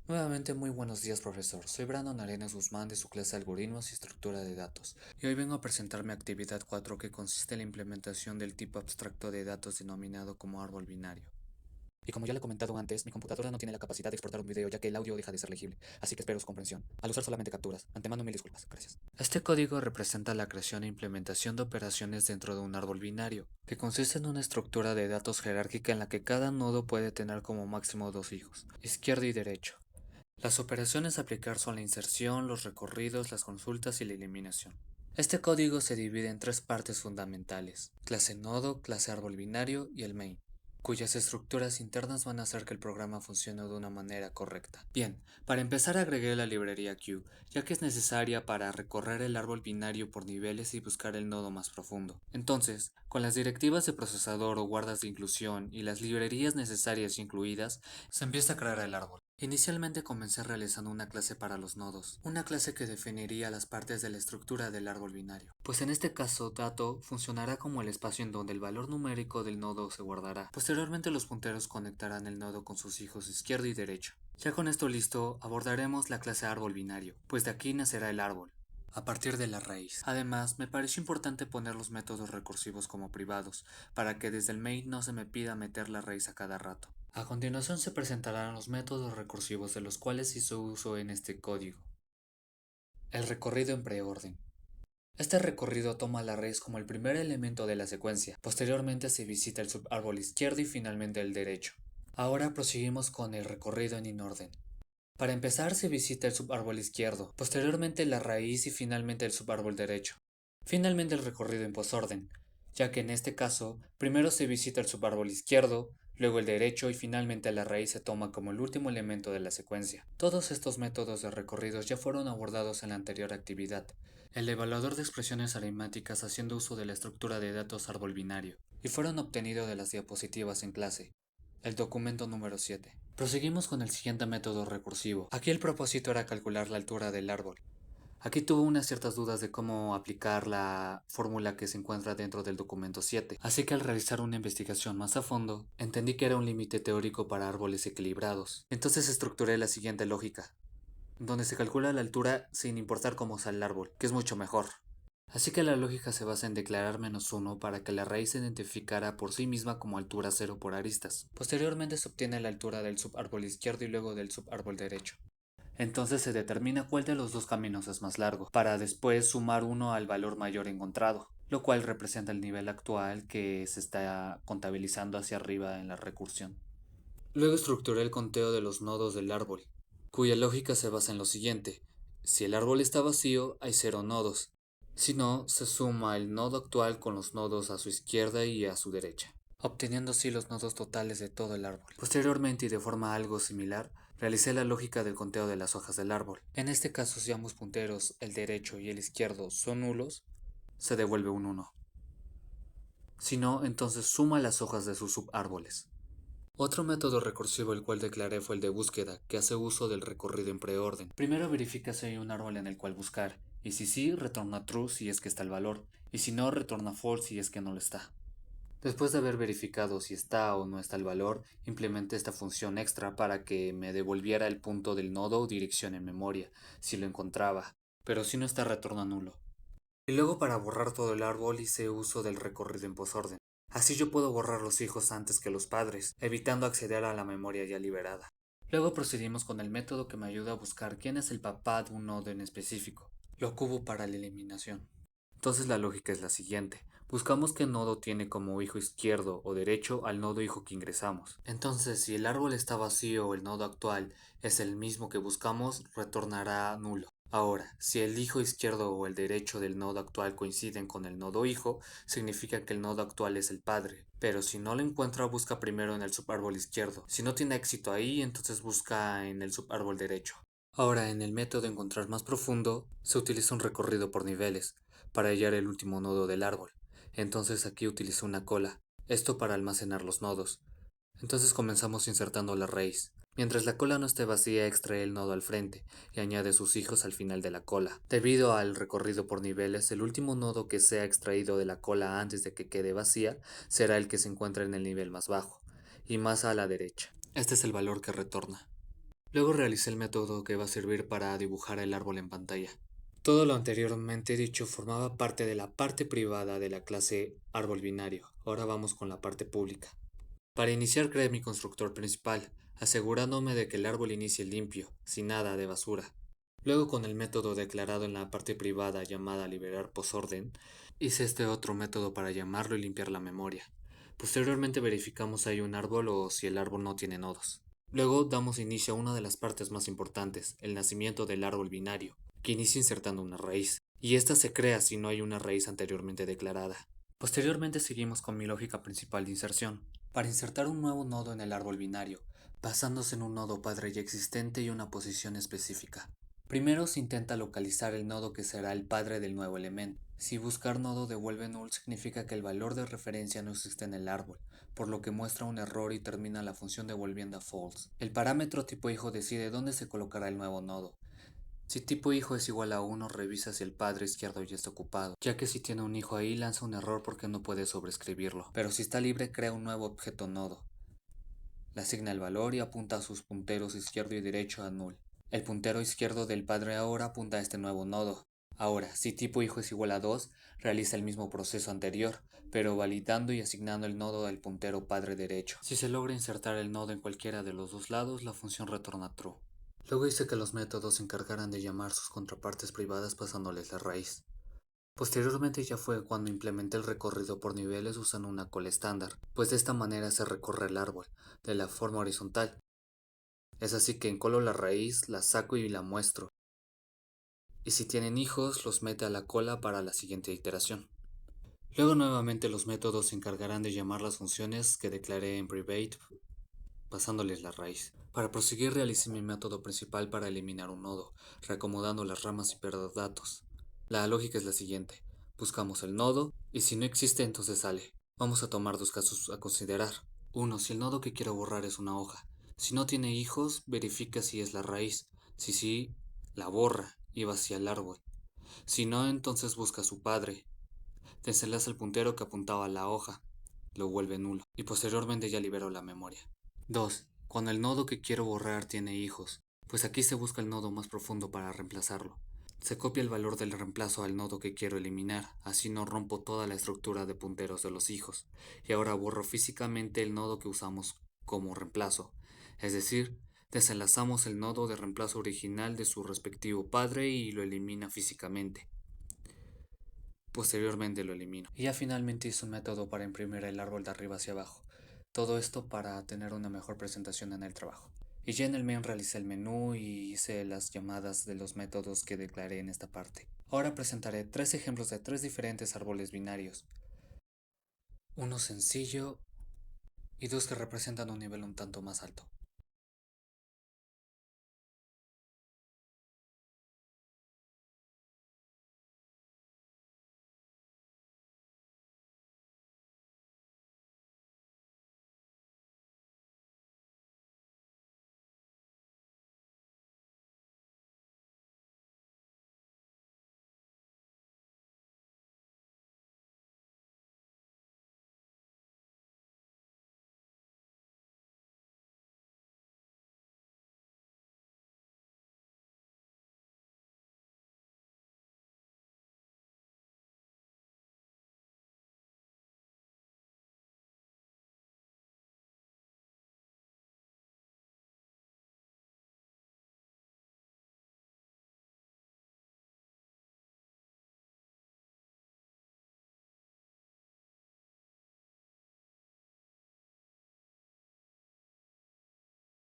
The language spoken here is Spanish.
Nuevamente muy buenos días, profesor. Soy Brandon Arenas Guzmán de su clase de Algoritmos y Estructura de Datos, y hoy vengo a presentar mi actividad 4 que consiste en la implementación del tipo abstracto de datos denominado como árbol binario. Y como ya le he comentado antes, mi computadora no tiene la capacidad de exportar un video ya que el audio deja de ser legible, así que espero su comprensión. Al usar solamente capturas, antemano mil disculpas, gracias. Este código representa la creación e implementación de operaciones dentro de un árbol binario, que consiste en una estructura de datos jerárquica en la que cada nodo puede tener como máximo dos hijos, izquierdo y derecho. Las operaciones a aplicar son la inserción, los recorridos, las consultas y la eliminación. Este código se divide en tres partes fundamentales: clase nodo, clase árbol binario y el main, cuyas estructuras internas van a hacer que el programa funcione de una manera correcta. Bien, para empezar agregué la librería Q, ya que es necesaria para recorrer el árbol binario por niveles y buscar el nodo más profundo. Entonces, con las directivas de procesador o guardas de inclusión y las librerías necesarias incluidas, se empieza a crear el árbol. Inicialmente comencé realizando una clase para los nodos, una clase que definiría las partes de la estructura del árbol binario. Pues en este caso, dato funcionará como el espacio en donde el valor numérico del nodo se guardará. Posteriormente los punteros conectarán el nodo con sus hijos izquierdo y derecho. Ya con esto listo, abordaremos la clase árbol binario, pues de aquí nacerá el árbol, a partir de la raíz. Además, me pareció importante poner los métodos recursivos como privados, para que desde el main no se me pida meter la raíz a cada rato. A continuación se presentarán los métodos recursivos de los cuales hizo uso en este código. El recorrido en preorden. Este recorrido toma la raíz como el primer elemento de la secuencia. Posteriormente se visita el subárbol izquierdo y finalmente el derecho. Ahora proseguimos con el recorrido en inorden. Para empezar se visita el subárbol izquierdo, posteriormente la raíz y finalmente el subárbol derecho. Finalmente el recorrido en posorden, ya que en este caso primero se visita el subárbol izquierdo, luego el derecho y finalmente la raíz se toma como el último elemento de la secuencia. Todos estos métodos de recorridos ya fueron abordados en la anterior actividad, el evaluador de expresiones aritméticas haciendo uso de la estructura de datos árbol binario, y fueron obtenidos de las diapositivas en clase. El documento número 7. Proseguimos con el siguiente método recursivo. Aquí el propósito era calcular la altura del árbol. Aquí tuve unas ciertas dudas de cómo aplicar la fórmula que se encuentra dentro del documento 7, así que al realizar una investigación más a fondo, entendí que era un límite teórico para árboles equilibrados. Entonces estructuré la siguiente lógica, donde se calcula la altura sin importar cómo sea el árbol, que es mucho mejor. Así que la lógica se basa en declarar -1 para que la raíz se identificara por sí misma como altura 0 por aristas. Posteriormente se obtiene la altura del subárbol izquierdo y luego del subárbol derecho. Entonces se determina cuál de los dos caminos es más largo, para después sumar uno al valor mayor encontrado, lo cual representa el nivel actual que se está contabilizando hacia arriba en la recursión. Luego estructuré el conteo de los nodos del árbol, cuya lógica se basa en lo siguiente: si el árbol está vacío, hay 0 nodos. Si no, se suma el nodo actual con los nodos a su izquierda y a su derecha, obteniendo así los nodos totales de todo el árbol. Posteriormente, y de forma algo similar, realicé la lógica del conteo de las hojas del árbol. En este caso, si ambos punteros, el derecho y el izquierdo, son nulos, se devuelve un 1. Si no, entonces suma las hojas de sus subárboles. Otro método recursivo el cual declaré fue el de búsqueda, que hace uso del recorrido en preorden. Primero verifica si hay un árbol en el cual buscar, y si sí, retorna true si es que está el valor, y si no, retorna false si es que no lo está. Después de haber verificado si está o no está el valor, implementé esta función extra para que me devolviera el punto del nodo o dirección en memoria, si lo encontraba, pero si no está, retorna nulo. Y luego para borrar todo el árbol hice uso del recorrido en posorden. Así yo puedo borrar los hijos antes que los padres, evitando acceder a la memoria ya liberada. Luego procedimos con el método que me ayuda a buscar quién es el papá de un nodo en específico. Lo ocupo para la eliminación. Entonces la lógica es la siguiente. Buscamos qué nodo tiene como hijo izquierdo o derecho al nodo hijo que ingresamos. Entonces, si el árbol está vacío o el nodo actual es el mismo que buscamos, retornará nulo. Ahora, si el hijo izquierdo o el derecho del nodo actual coinciden con el nodo hijo, significa que el nodo actual es el padre. Pero si no lo encuentra, busca primero en el subárbol izquierdo. Si no tiene éxito ahí, entonces busca en el subárbol derecho. Ahora, en el método encontrar más profundo, se utiliza un recorrido por niveles para hallar el último nodo del árbol. Entonces aquí utilizo una cola, esto para almacenar los nodos. Entonces comenzamos insertando la raíz. Mientras la cola no esté vacía, extrae el nodo al frente y añade sus hijos al final de la cola. Debido al recorrido por niveles, el último nodo que sea extraído de la cola antes de que quede vacía será el que se encuentra en el nivel más bajo y más a la derecha. Este es el valor que retorna. Luego realicé el método que va a servir para dibujar el árbol en pantalla. Todo lo anteriormente dicho formaba parte de la parte privada de la clase árbol binario. Ahora vamos con la parte pública. Para iniciar creé mi constructor principal, asegurándome de que el árbol inicie limpio, sin nada de basura. Luego con el método declarado en la parte privada llamada liberar posorden, hice este otro método para llamarlo y limpiar la memoria. Posteriormente verificamos si hay un árbol o si el árbol no tiene nodos. Luego damos inicio a una de las partes más importantes, el nacimiento del árbol binario, que inicia insertando una raíz, y esta se crea si no hay una raíz anteriormente declarada. Posteriormente seguimos con mi lógica principal de inserción, para insertar un nuevo nodo en el árbol binario, basándose en un nodo padre ya existente y una posición específica. Primero se intenta localizar el nodo que será el padre del nuevo elemento. Si buscar nodo devuelve null significa que el valor de referencia no existe en el árbol, por lo que muestra un error y termina la función devolviendo a false. El parámetro tipo hijo decide dónde se colocará el nuevo nodo. Si tipo hijo es igual a 1, revisa si el padre izquierdo ya está ocupado, ya que si tiene un hijo ahí lanza un error porque no puede sobreescribirlo, pero si está libre crea un nuevo objeto nodo. Le asigna el valor y apunta a sus punteros izquierdo y derecho a null. El puntero izquierdo del padre ahora apunta a este nuevo nodo. Ahora, si tipo hijo es igual a 2, realiza el mismo proceso anterior, pero validando y asignando el nodo al puntero padre derecho. Si se logra insertar el nodo en cualquiera de los dos lados, la función retorna true. Luego hice que los métodos se encargaran de llamar sus contrapartes privadas pasándoles la raíz. Posteriormente ya fue cuando implementé el recorrido por niveles usando una cola estándar, pues de esta manera se recorre el árbol, de la forma horizontal. Es así que encolo la raíz, la saco y la muestro. Y si tienen hijos, los mete a la cola para la siguiente iteración. Luego nuevamente los métodos se encargarán de llamar las funciones que declaré en private, pasándoles la raíz. Para proseguir realicé mi método principal para eliminar un nodo, reacomodando las ramas y perder datos. La lógica es la siguiente. Buscamos el nodo y si no existe entonces sale. Vamos a tomar dos casos a considerar. Uno, si el nodo que quiero borrar es una hoja. Si no tiene hijos, verifica si es la raíz. Si sí, la borra y vacía el árbol. Si no, entonces busca a su padre. Desenlaza el puntero que apuntaba a la hoja. Lo vuelve nulo. Y posteriormente ya liberó la memoria. 2. Cuando el nodo que quiero borrar tiene hijos, pues aquí se busca el nodo más profundo para reemplazarlo. Se copia el valor del reemplazo al nodo que quiero eliminar, así no rompo toda la estructura de punteros de los hijos, y ahora borro físicamente el nodo que usamos como reemplazo, es decir, desenlazamos el nodo de reemplazo original de su respectivo padre y lo elimina físicamente. Posteriormente lo elimino. Y ya finalmente hice un método para imprimir el árbol de arriba hacia abajo. Todo esto para tener una mejor presentación en el trabajo. Y ya en el main realicé el menú y hice las llamadas de los métodos que declaré en esta parte. Ahora presentaré tres ejemplos de tres diferentes árboles binarios. Uno sencillo y dos que representan un nivel un tanto más alto.